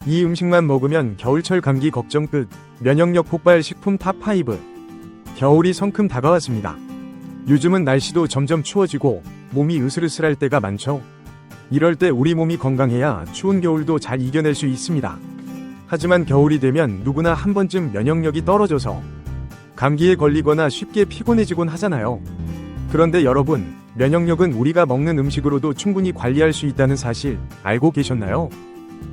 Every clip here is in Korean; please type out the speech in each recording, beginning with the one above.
이 음식만 먹으면 겨울철 감기 걱정 끝. 면역력 폭발 식품 탑5. 겨울이 성큼 다가왔습니다. 요즘은 날씨도 점점 추워지고 몸이 으슬으슬할 때가 많죠. 이럴 때 우리 몸이 건강해야 추운 겨울도 잘 이겨낼 수 있습니다. 하지만 겨울이 되면 누구나 한 번쯤 면역력이 떨어져서 감기에 걸리거나 쉽게 피곤해지곤 하잖아요. 그런데 여러분, 면역력은 우리가 먹는 음식으로도 충분히 관리할 수 있다는 사실 알고 계셨나요?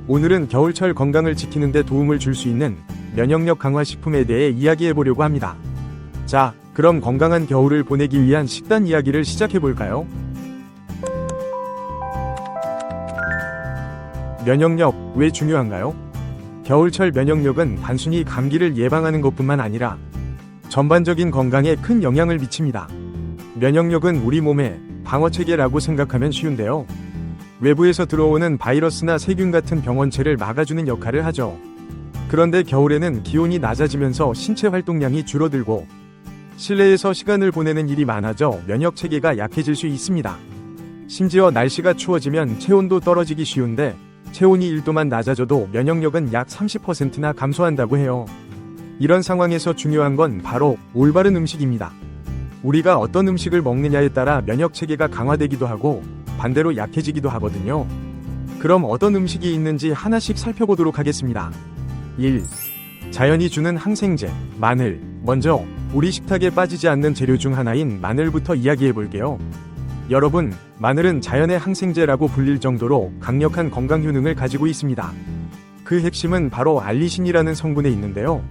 오늘은 겨울철 건강을 지키는 데 도움을 줄 수 있는 면역력 강화 식품에 대해 이야기해 보려고 합니다. 자, 그럼 건강한 겨울을 보내기 위한 식단 이야기를 시작해 볼까요? 면역력, 왜 중요한가요? 겨울철 면역력은 단순히 감기를 예방하는 것뿐만 아니라 전반적인 건강에 큰 영향을 미칩니다. 면역력은 우리 몸의 방어체계라고 생각하면 쉬운데요. 외부에서 들어오는 바이러스나 세균 같은 병원체를 막아주는 역할을 하죠. 그런데 겨울에는 기온이 낮아지면서 신체 활동량이 줄어들고 실내에서 시간을 보내는 일이 많아져 면역체계가 약해질 수 있습니다. 심지어 날씨가 추워지면 체온도 떨어지기 쉬운데 체온이 1도만 낮아져도 면역력은 약 30%나 감소한다고 해요. 이런 상황에서 중요한 건 바로 올바른 음식입니다. 우리가 어떤 음식을 먹느냐에 따라 면역체계가 강화되기도 하고 반대로 약해지기도 하거든요. 그럼 어떤 음식이 있는지 하나씩 살펴보도록 하겠습니다. 1. 자연이 주는 항생제, 마늘. 먼저 우리 식탁에 빠지지 않는 재료 중 하나인 마늘부터 이야기해 볼게요. 여러분, 마늘은 자연의 항생제라고 불릴 정도로 강력한 건강 효능을 가지고 있습니다. 그 핵심은 바로 알리신이라는 성분에 있는데요.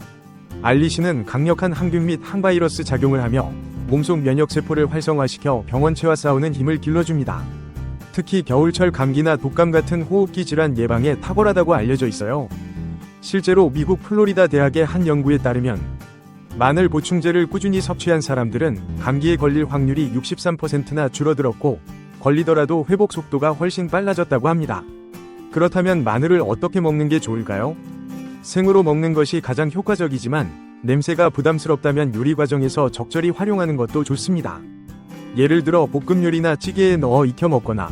알리신은 강력한 항균 및 항바이러스 작용을 하며 몸속 면역세포를 활성화시켜 병원체와 싸우는 힘을 길러줍니다. 특히 겨울철 감기나 독감 같은 호흡기 질환 예방에 탁월하다고 알려져 있어요. 실제로 미국 플로리다 대학의 한 연구에 따르면 마늘 보충제를 꾸준히 섭취한 사람들은 감기에 걸릴 확률이 63%나 줄어들었고 걸리더라도 회복 속도가 훨씬 빨라졌다고 합니다. 그렇다면 마늘을 어떻게 먹는 게 좋을까요? 생으로 먹는 것이 가장 효과적이지만 냄새가 부담스럽다면 요리 과정에서 적절히 활용하는 것도 좋습니다. 예를 들어 볶음 요리나 찌개에 넣어 익혀 먹거나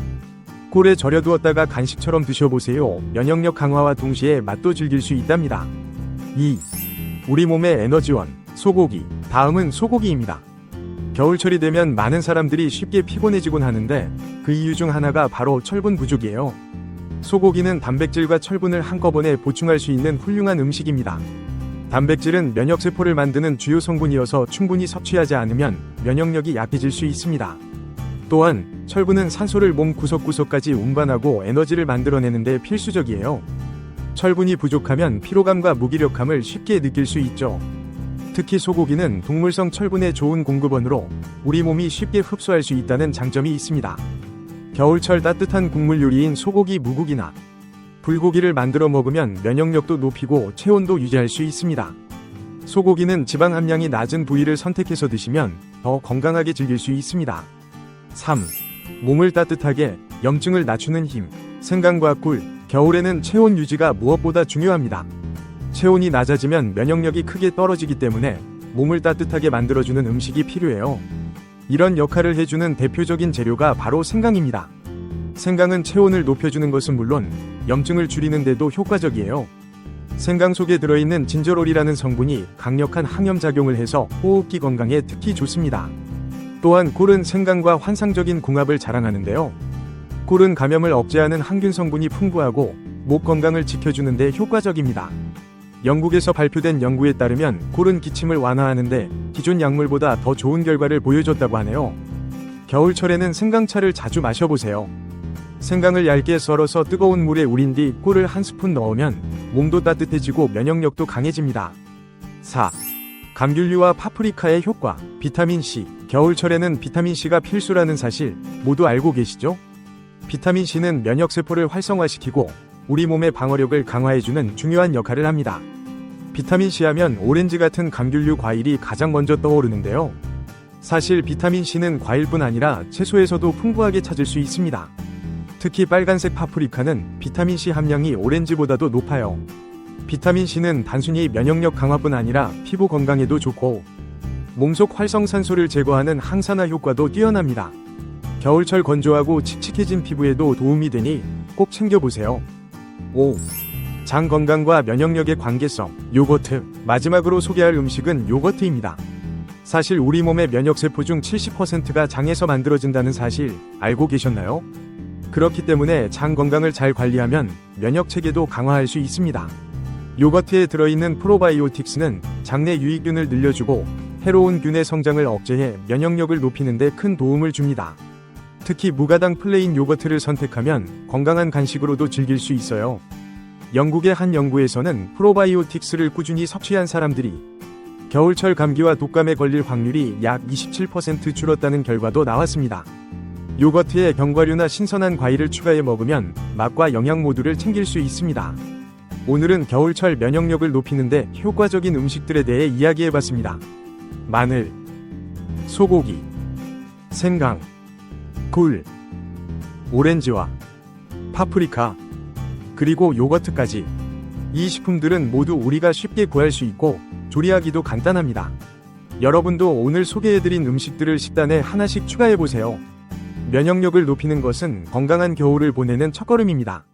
꿀에 절여두었다가 간식처럼 드셔보세요. 면역력 강화와 동시에 맛도 즐길 수 있답니다. 2. 우리 몸의 에너지원, 소고기. 다음은 소고기입니다. 겨울철이 되면 많은 사람들이 쉽게 피곤해지곤 하는데 그 이유 중 하나가 바로 철분 부족이에요. 소고기는 단백질과 철분을 한꺼번에 보충할 수 있는 훌륭한 음식입니다. 단백질은 면역세포를 만드는 주요 성분이어서 충분히 섭취하지 않으면 면역력이 약해질 수 있습니다. 또한 철분은 산소를 몸 구석구석까지 운반하고 에너지를 만들어내는 데 필수적이에요. 철분이 부족하면 피로감과 무기력함을 쉽게 느낄 수 있죠. 특히 소고기는 동물성 철분의 좋은 공급원으로 우리 몸이 쉽게 흡수할 수 있다는 장점이 있습니다. 겨울철 따뜻한 국물 요리인 소고기 무국이나 불고기를 만들어 먹으면 면역력도 높이고 체온도 유지할 수 있습니다. 소고기는 지방 함량이 낮은 부위를 선택해서 드시면 더 건강하게 즐길 수 있습니다. 3. 몸을 따뜻하게, 염증을 낮추는 힘. 생강과 꿀. 겨울에는 체온 유지가 무엇보다 중요합니다. 체온이 낮아지면 면역력이 크게 떨어지기 때문에 몸을 따뜻하게 만들어주는 음식이 필요해요. 이런 역할을 해주는 대표적인 재료가 바로 생강입니다. 생강은 체온을 높여주는 것은 물론 염증을 줄이는 데도 효과적이에요. 생강 속에 들어있는 진저롤이라는 성분이 강력한 항염작용을 해서 호흡기 건강에 특히 좋습니다. 또한 꿀은 생강과 환상적인 궁합을 자랑하는데요. 꿀은 감염을 억제하는 항균 성분이 풍부하고 목 건강을 지켜주는 데 효과적입니다. 영국에서 발표된 연구에 따르면 꿀은 기침을 완화하는데 기존 약물보다 더 좋은 결과를 보여줬다고 하네요. 겨울철에는 생강차를 자주 마셔보세요. 생강을 얇게 썰어서 뜨거운 물에 우린 뒤 꿀을 한 스푼 넣으면 몸도 따뜻해지고 면역력도 강해집니다. 4. 감귤류와 파프리카의 효과. 비타민C. 겨울철에는 비타민C가 필수라는 사실 모두 알고 계시죠? 비타민C는 면역세포를 활성화시키고 우리 몸의 방어력을 강화해주는 중요한 역할을 합니다. 비타민C 하면 오렌지 같은 감귤류 과일이 가장 먼저 떠오르는데요. 사실 비타민C는 과일뿐 아니라 채소에서도 풍부하게 찾을 수 있습니다. 특히 빨간색 파프리카는 비타민C 함량이 오렌지보다도 높아요. 비타민C는 단순히 면역력 강화뿐 아니라 피부 건강에도 좋고 몸속 활성산소를 제거하는 항산화 효과도 뛰어납니다. 겨울철 건조하고 칙칙해진 피부에도 도움이 되니 꼭 챙겨보세요. 5. 장 건강과 면역력의 관계성, 요거트. 마지막으로 소개할 음식은 요거트입니다. 사실 우리 몸의 면역세포 중 70%가 장에서 만들어진다는 사실 알고 계셨나요? 그렇기 때문에 장 건강을 잘 관리하면 면역체계도 강화할 수 있습니다. 요거트에 들어있는 프로바이오틱스는 장내 유익균을 늘려주고 해로운 균의 성장을 억제해 면역력을 높이는 데 큰 도움을 줍니다. 특히 무가당 플레인 요거트를 선택하면 건강한 간식으로도 즐길 수 있어요. 영국의 한 연구에서는 프로바이오틱스를 꾸준히 섭취한 사람들이 겨울철 감기와 독감에 걸릴 확률이 약 27% 줄었다는 결과도 나왔습니다. 요거트에 견과류나 신선한 과일을 추가해 먹으면 맛과 영양 모두를 챙길 수 있습니다. 오늘은 겨울철 면역력을 높이는데 효과적인 음식들에 대해 이야기해봤습니다. 마늘, 소고기, 생강, 굴, 오렌지와 파프리카, 그리고 요거트까지. 이 식품들은 모두 우리가 쉽게 구할 수 있고 조리하기도 간단합니다. 여러분도 오늘 소개해드린 음식들을 식단에 하나씩 추가해보세요. 면역력을 높이는 것은 건강한 겨울을 보내는 첫걸음입니다.